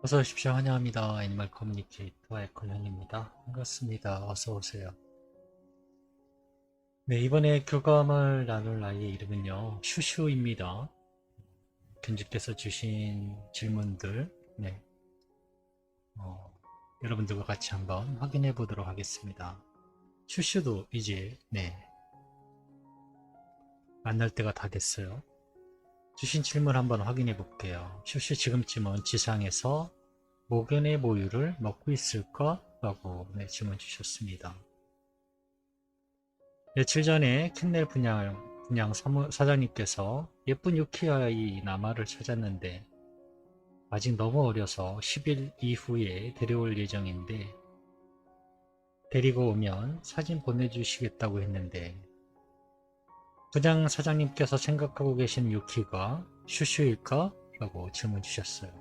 어서 오십시오. 환영합니다. 애니멀 커뮤니케이터 에컬형입니다. 반갑습니다. 어서 오세요. 네, 이번에 교감을 나눌 아이의 이름은요, 슈슈입니다. 편집돼서 주신 질문들, 네, 어, 여러분들과 같이 한번 확인해 보도록 하겠습니다. 슈슈도 이제, 네, 만날 때가 다 됐어요. 주신 질문 한번 확인해 볼게요. 슈슈 지금쯤은 지상에서 모견의 모유를 먹고 있을까? 라고 네, 질문 주셨습니다. 며칠 전에 캔넬 분양 사장님께서 예쁜 유키아이 나마를 찾았는데 아직 너무 어려서 10일 이후에 데려올 예정인데 데리고 오면 사진 보내주시겠다고 했는데 분양 사장님께서 생각하고 계신 유키가 슈슈일까? 라고 질문 주셨어요.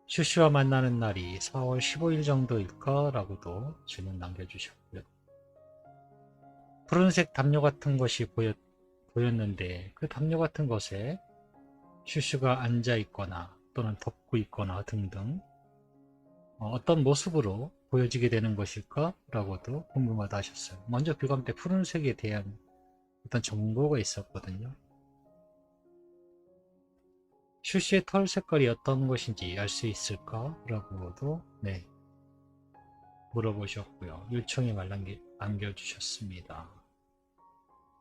슈슈와 만나는 날이 4월 15일 정도일까? 라고도 질문 남겨주셨고요. 푸른색 담요 같은 것이 보였는데 그 담요 같은 것에 슈슈가 앉아 있거나 또는 덮고 있거나 등등 어떤 모습으로 보여지게 되는 것일까? 라고도 궁금하다 하셨어요. 먼저 교감 때 푸른색에 대한 어떤 정보가 있었거든요. 슈슈의 털 색깔이 어떤 것인지 알 수 있을까? 라고도 네, 물어보셨고요. 요청이 남겨주셨습니다.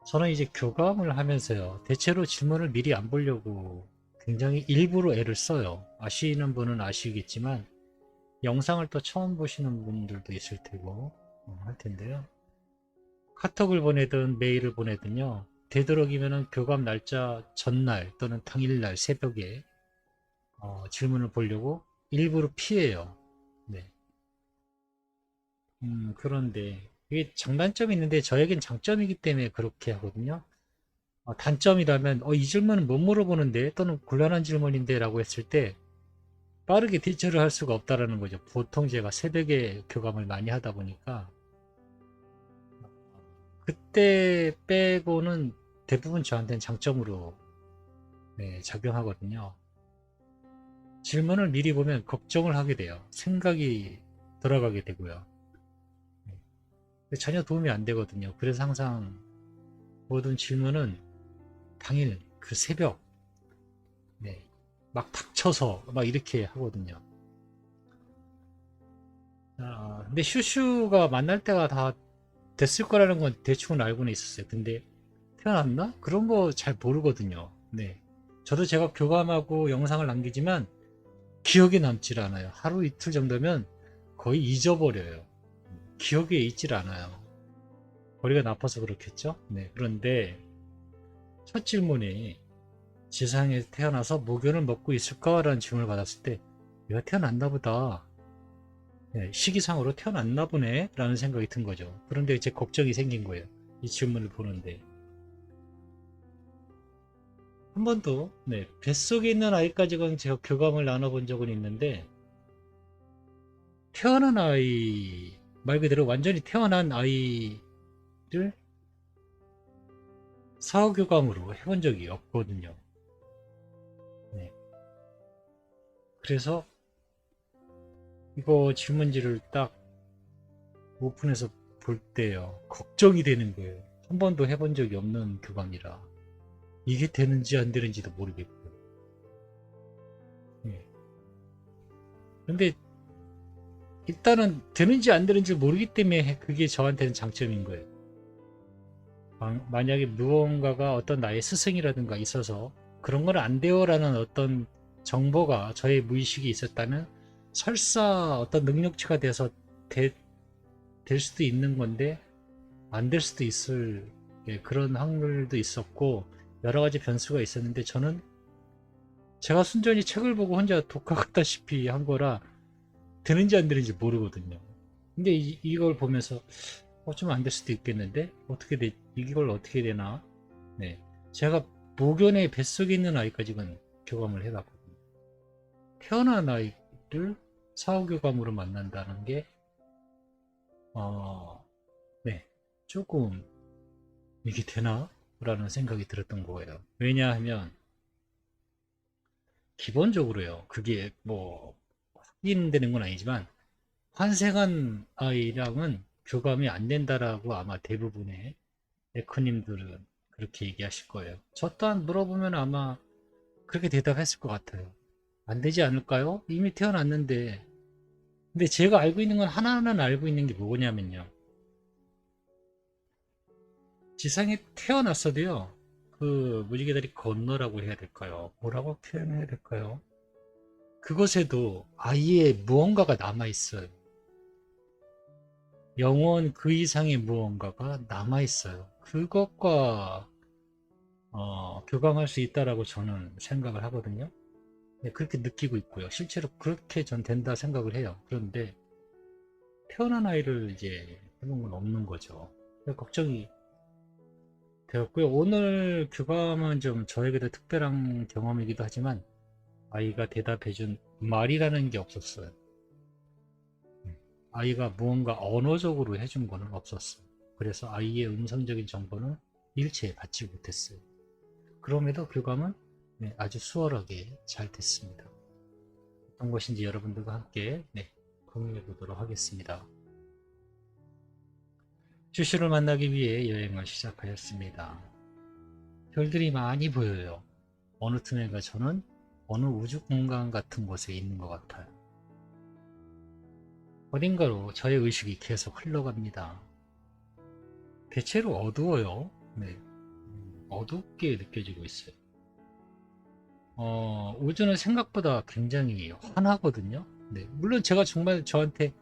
저는 이제 교감을 하면서요. 대체로 질문을 미리 안 보려고 굉장히 일부러 애를 써요. 아시는 분은 아시겠지만 영상을 또 처음 보시는 분들도 있을 테고 할 텐데요. 카톡을 보내든 메일을 보내든요. 되도록이면은 교감 날짜 전날 또는 당일날 새벽에 질문을 보려고 일부러 피해요. 네. 그런데 이게 장단점이 있는데 저에겐 장점이기 때문에 그렇게 하거든요. 단점이라면 이 질문은 못 물어보는데 또는 곤란한 질문인데 라고 했을 때 빠르게 대처를 할 수가 없다라는 거죠. 보통 제가 새벽에 교감을 많이 하다 보니까 그때 빼고는 대부분 저한테는 장점으로 네, 작용하거든요. 질문을 미리 보면 걱정을 하게 돼요. 생각이 들어가게 되고요. 네, 전혀 도움이 안 되거든요. 그래서 항상 모든 질문은 당일 그 새벽 네, 막 닥쳐서 막 이렇게 하거든요. 근데 슈슈가 만날 때가 다 됐을 거라는 건 대충은 알고는 있었어요. 근데 태어났나? 그런 거 잘 모르거든요. 네. 저도 제가 교감하고 영상을 남기지만 기억에 남질 않아요. 하루 이틀 정도면 거의 잊어버려요. 기억에 있질 않아요. 머리가 나빠서 그렇겠죠? 네. 그런데 첫 질문이 지상에 태어나서 모견을 먹고 있을까라는 질문을 받았을 때 얘가 태어났나 보다. 네, 시기상으로 태어났나 보네 라는 생각이 든 거죠. 그런데 이제 걱정이 생긴 거예요. 이 질문을 보는데 한 번도 네, 뱃속에 있는 아이까지는 제가 교감을 나눠본 적은 있는데 태어난 아이 말 그대로 완전히 태어난 아이를 사후교감으로 해본 적이 없거든요. 네, 그래서 이거 질문지를 딱 오픈해서 볼 때요 걱정이 되는 거예요. 한 번도 해본 적이 없는 교감이라 이게 되는지 안 되는지도 모르겠고 네. 근데 일단은 되는지 안 되는지 모르기 때문에 그게 저한테는 장점인 거예요. 만약에 무언가가 어떤 나의 스승이라든가 있어서 그런 건 안 돼요라는 어떤 정보가 저의 무의식이 있었다면 설사 어떤 능력치가 돼서 될 수도 있는 건데 안 될 수도 있을 그런 확률도 있었고 여러 가지 변수가 있었는데 저는 제가 순전히 책을 보고 혼자 독학하다시피 한 거라 되는지 안 되는지 모르거든요. 근데 이걸 보면서 좀 안 될 수도 있겠는데 이걸 어떻게 되나 네 제가 모견의 뱃속에 있는 아이까지는 교감을 해봤거든요. 태어난 아이를 사후교감으로 만난다는 게 네, 조금 이게 되나? 라는 생각이 들었던 거예요. 왜냐하면 기본적으로요. 그게 뭐 확인되는 건 아니지만 환생한 아이랑은 교감이 안 된다라고 아마 대부분의 에커님들은 그렇게 얘기하실 거예요. 저 또한 물어보면 아마 그렇게 대답했을 것 같아요. 안 되지 않을까요? 이미 태어났는데. 근데 제가 알고 있는 건 하나는 알고 있는 게 뭐냐면요. 지상에 태어났어도요. 그 무지개다리 건너라고 해야 될까요? 뭐라고 표현해야 될까요? 그것에도 아이의 무언가가 남아있어요. 영원 그 이상의 무언가가 남아있어요. 그것과 교감할 수 있다라고 저는 생각을 하거든요. 네, 그렇게 느끼고 있고요. 실제로 그렇게 전 된다 생각을 해요. 그런데 태어난 아이를 이제 해본 건 없는 거죠. 걱정이 되었고요. 오늘 교감은 좀 저에게도 특별한 경험이기도 하지만 아이가 대답해준 말이라는 게 없었어요. 아이가 무언가 언어적으로 해준 거는 없었어요. 그래서 아이의 음성적인 정보는 일체 받지 못했어요. 그럼에도 교감은 네, 아주 수월하게 잘 됐습니다. 어떤 것인지 여러분들과 함께 공유해 보도록 하겠습니다. 슈슈를 만나기 위해 여행을 시작하였습니다. 별들이 많이 보여요. 어느 틈에가 저는 어느 우주 공간 같은 곳에 있는 것 같아요. 어딘가로 저의 의식이 계속 흘러갑니다. 대체로 어두워요. 네, 어둡게 느껴지고 있어요. 우주는 생각보다 굉장히 환하거든요. 네, 물론 제가 정말 저한테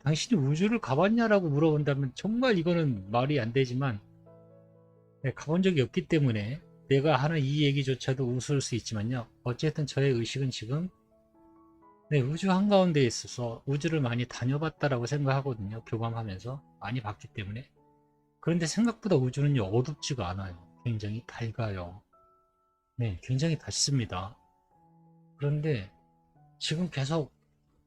당신이 우주를 가봤냐라고 물어본다면 정말 이거는 말이 안 되지만 네, 가본 적이 없기 때문에 내가 하는 이 얘기조차도 웃을 수 있지만요. 어쨌든 저의 의식은 지금 네, 우주 한가운데에 있어서 우주를 많이 다녀봤다라고 생각하거든요. 교감하면서 많이 봤기 때문에. 그런데 생각보다 우주는 어둡지가 않아요. 굉장히 밝아요. 네, 굉장히 밝습니다. 그런데 지금 계속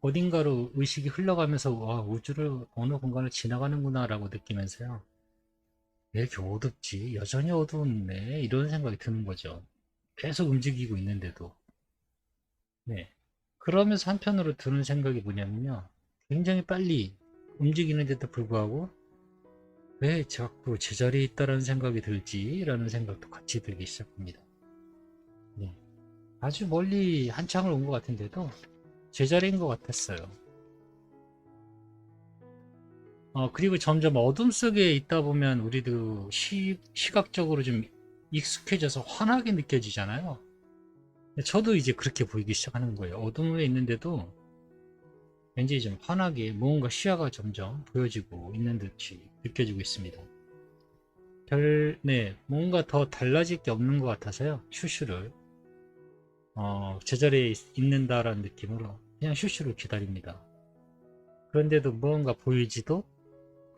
어딘가로 의식이 흘러가면서 와, 우주를 어느 공간을 지나가는구나 라고 느끼면서요. 왜 이렇게 어둡지? 여전히 어두운데? 이런 생각이 드는 거죠. 계속 움직이고 있는데도. 네. 그러면서 한편으로 드는 생각이 뭐냐면요. 굉장히 빨리 움직이는데도 불구하고 왜 자꾸 제자리에 있다라는 생각이 들지라는 생각도 같이 들기 시작합니다. 네. 아주 멀리 한참을 온 것 같은데도 제자리인 것 같았어요. 그리고 점점 어둠 속에 있다 보면 우리도 시각적으로 좀 익숙해져서 환하게 느껴지잖아요. 저도 이제 그렇게 보이기 시작하는 거예요. 어둠에 있는데도 왠지 좀 환하게 무언가 시야가 점점 보여지고 있는 듯이 느껴지고 있습니다. 뭔가 더 달라질 게 없는 것 같아서요. 슈슈를 제자리에 있는다라는 느낌으로 그냥 슈슈를 기다립니다. 그런데도 무언가 보이지도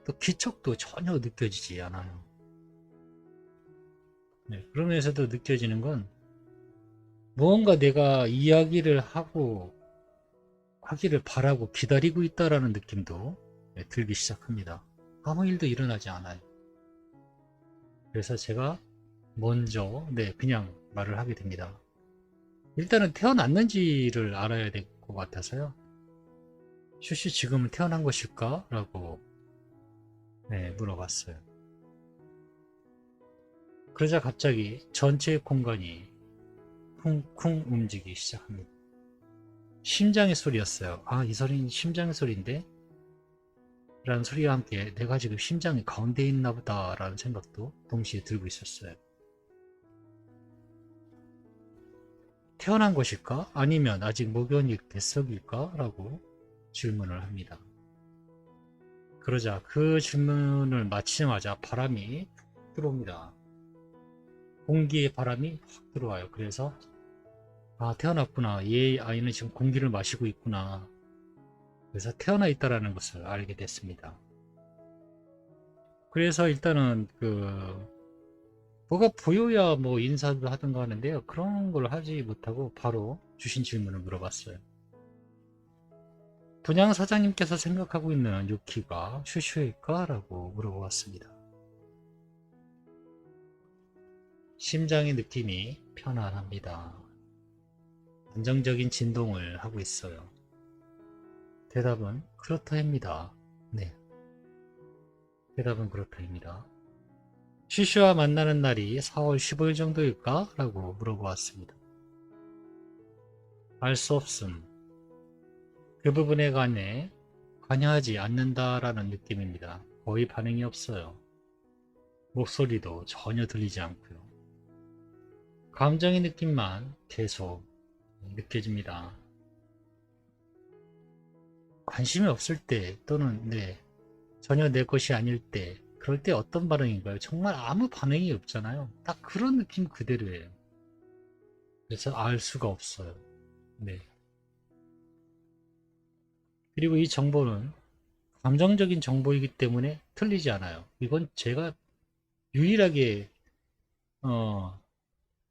또 기척도 전혀 느껴지지 않아요. 네, 그러면서도 느껴지는 건 무언가 내가 이야기를 하기를 바라고 기다리고 있다라는 느낌도 들기 시작합니다. 아무 일도 일어나지 않아요. 그래서 제가 먼저 그냥 말을 하게 됩니다. 일단은 태어났는지를 알아야 될 것 같아서요. 슈슈 지금은 태어난 것일까? 라고 물어봤어요. 그러자 갑자기 전체 공간이 쿵쿵 움직이기 시작합니다. 심장의 소리였어요. 아, 이 소리는 심장의 소리인데? 라는 소리와 함께 내가 지금 심장이 가운데에 있나 보다 라는 생각도 동시에 들고 있었어요. 태어난 것일까? 아니면 아직 모변이 뱃속일까? 라고 질문을 합니다. 그러자 그 질문을 마치자마자 바람이 들어옵니다. 공기의 바람이 확 들어와요. 그래서 아, 태어났구나. 얘 아이는 지금 공기를 마시고 있구나. 그래서 태어나 있다라는 것을 알게 됐습니다. 그래서 일단은 뭐가 보여야 뭐 인사도 하든가 하는데요. 그런 걸 하지 못하고 바로 주신 질문을 물어봤어요. 분양 사장님께서 생각하고 있는 유키가 슈슈일까? 라고 물어보았습니다. 심장의 느낌이 편안합니다. 안정적인 진동을 하고 있어요. 대답은 그렇다입니다. 네, 대답은 그렇다입니다. 슈슈와 만나는 날이 4월 15일 정도일까? 라고 물어보았습니다. 알 수 없음. 그 부분에 관해 관여하지 않는다라는 느낌입니다. 거의 반응이 없어요. 목소리도 전혀 들리지 않고요. 감정의 느낌만 계속 느껴집니다. 관심이 없을 때 또는 전혀 내 것이 아닐 때 그럴 때 어떤 반응인가요? 정말 아무 반응이 없잖아요. 딱 그런 느낌 그대로예요. 그래서 알 수가 없어요. 네. 그리고 이 정보는 감정적인 정보이기 때문에 틀리지 않아요. 이건 제가 유일하게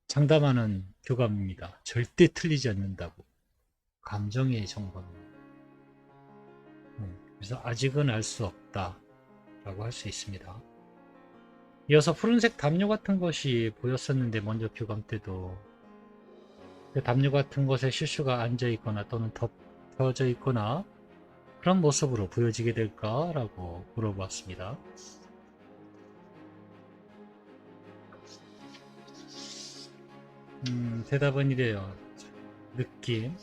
장담하는 교감입니다. 절대 틀리지 않는다고. 감정의 정보는. 그래서 아직은 알 수 없다 라고 할 수 있습니다. 이어서 푸른색 담요 같은 것이 보였었는데 먼저 교감 때도 그 담요 같은 것에 슈슈가 앉아 있거나 또는 덮여져 있거나 그런 모습으로 보여지게 될까? 라고 물어보았습니다. 대답은 이래요. 느낌,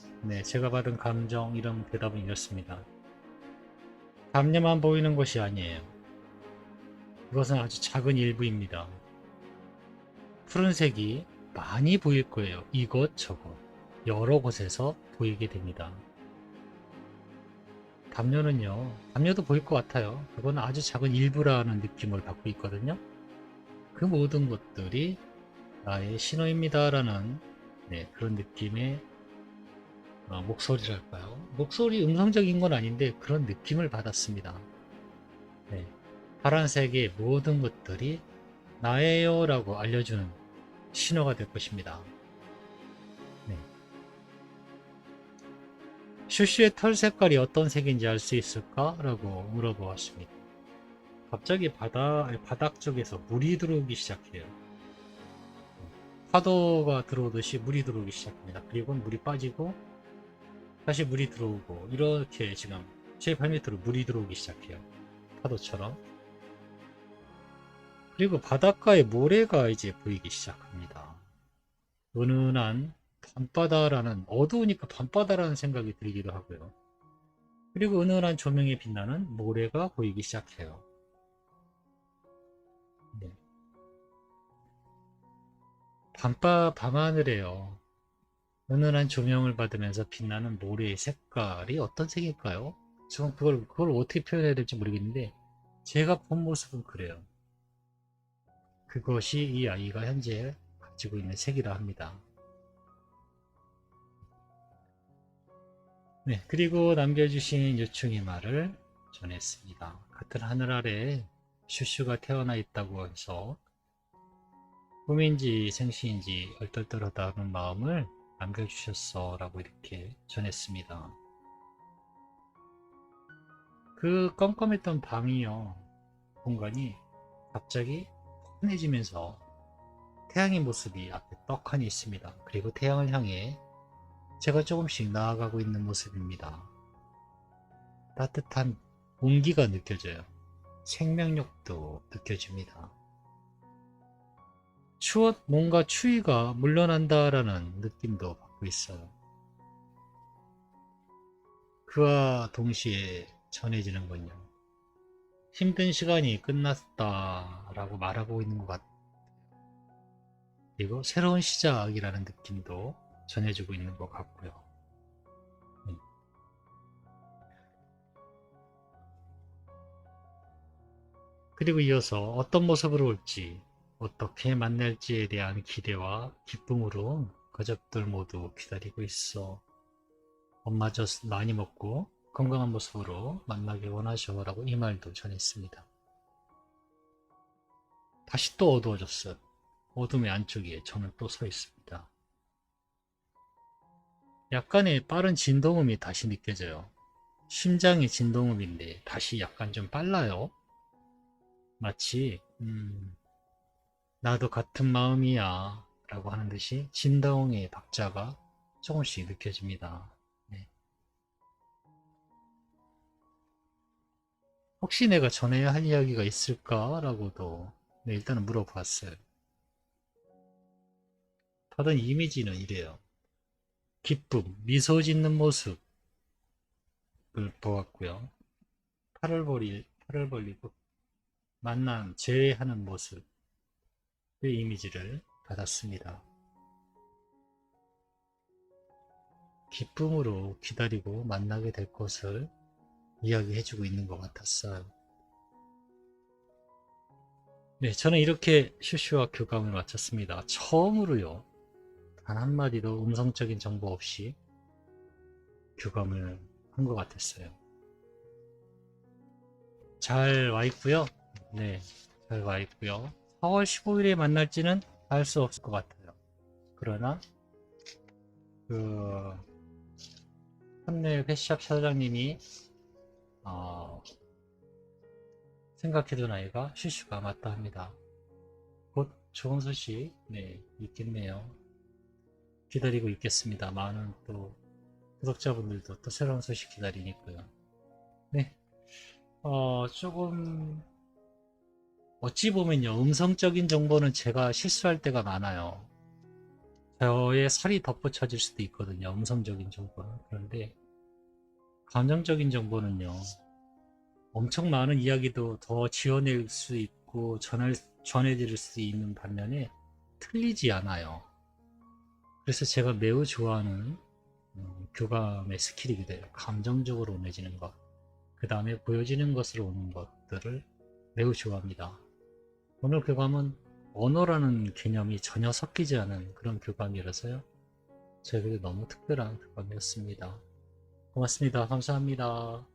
제가 받은 감정 이런 대답은 이렇습니다. 담요만 보이는 것이 아니에요. 그것은 아주 작은 일부입니다. 푸른색이 많이 보일 거예요. 이것저것 여러 곳에서 보이게 됩니다. 담요도 보일 것 같아요. 그건 아주 작은 일부라는 느낌을 받고 있거든요. 그 모든 것들이 나의 신호입니다라는 그런 느낌의 목소리랄까요? 목소리 음성적인 건 아닌데 그런 느낌을 받았습니다. 네. 파란색의 모든 것들이 나예요 라고 알려주는 신호가 될 것입니다. 네. 슈슈의 털 색깔이 어떤 색인지 알 수 있을까? 라고 물어보았습니다. 갑자기 바닥 쪽에서 물이 들어오기 시작해요. 파도가 들어오듯이 물이 들어오기 시작합니다. 그리고 물이 빠지고 다시 물이 들어오고 이렇게 지금 제 발밑으로 물이 들어오기 시작해요. 파도처럼. 그리고 바닷가에 모래가 이제 보이기 시작합니다. 은은한 밤바다라는 어두우니까 밤바다라는 생각이 들기도 하고요. 그리고 은은한 조명에 빛나는 모래가 보이기 시작해요. 네. 밤하늘에요. 은은한 조명을 받으면서 빛나는 모래의 색깔이 어떤 색일까요? 저는 그걸 어떻게 표현해야 될지 모르겠는데 제가 본 모습은 그래요. 그것이 이 아이가 현재 가지고 있는 색이라 합니다. 네, 그리고 남겨주신 요청의 말을 전했습니다. 같은 하늘 아래 슈슈가 태어나 있다고 해서 꿈인지 생시인지 얼떨떨하다는 마음을 남겨주셨어 라고 이렇게 전했습니다. 그 껌껌했던 공간이 갑자기 환해지면서 태양의 모습이 앞에 떡하니 있습니다. 그리고 태양을 향해 제가 조금씩 나아가고 있는 모습입니다. 따뜻한 온기가 느껴져요. 생명력도 느껴집니다. 뭔가 추위가 물러난다라는 느낌도 받고 있어요. 그와 동시에 전해지는 건요. 힘든 시간이 끝났다라고 말하고 있는 것 같아요. 그리고 새로운 시작이라는 느낌도 전해주고 있는 것 같고요. 그리고 이어서 어떤 모습으로 올지, 어떻게 만날지에 대한 기대와 기쁨으로 가족들 모두 기다리고 있어. 엄마 젖 많이 먹고 건강한 모습으로 만나길 원하셔 라고 이 말도 전했습니다. 다시 또 어두워졌어요. 어둠의 안쪽에 저는 또 서 있습니다. 약간의 빠른 진동음이 다시 느껴져요. 심장의 진동음인데 다시 약간 좀 빨라요. 마치 나도 같은 마음이야 라고 하는 듯이 진동의 박자가 조금씩 느껴집니다. 네. 혹시 내가 전해야 할 이야기가 있을까라고도 네, 일단은 물어봤어요. 받은 이미지는 이래요. 기쁨, 미소 짓는 모습을 보았고요. 팔을 벌리고 만남, 제외하는 모습의 이미지를 받았습니다. 기쁨으로 기다리고 만나게 될 것을 이야기해주고 있는 것 같았어요. 네, 저는 이렇게 슈슈와 교감을 마쳤습니다. 처음으로요, 단 한마디도 음성적인 정보 없이 교감을 한 것 같았어요. 잘 와 있고요. 네, 잘 와 있고요. 4월 15일에 만날지는 알 수 없을 것 같아요. 그러나 그 현내 펫샵 사장님이 생각해둔 아이가 슈슈가 맞다 합니다. 곧 좋은 소식 네, 있겠네요. 기다리고 있겠습니다. 많은 또 구독자분들도 또 새로운 소식 기다리니까요. 네, 조금 어찌 보면요, 음성적인 정보는 제가 실수할 때가 많아요. 저의 살이 덧붙여질 수도 있거든요, 음성적인 정보는. 그런데 감정적인 정보는요, 엄청 많은 이야기도 더 지어낼 수 있고 전해드릴 수 있는 반면에 틀리지 않아요. 그래서 제가 매우 좋아하는 교감의 스킬이기도 해요. 감정적으로 내지는 것, 그 다음에 보여지는 것으로 오는 것들을 매우 좋아합니다. 오늘 교감은 언어라는 개념이 전혀 섞이지 않은 그런 교감이라서요. 저에게 너무 특별한 교감이었습니다. 고맙습니다. 감사합니다.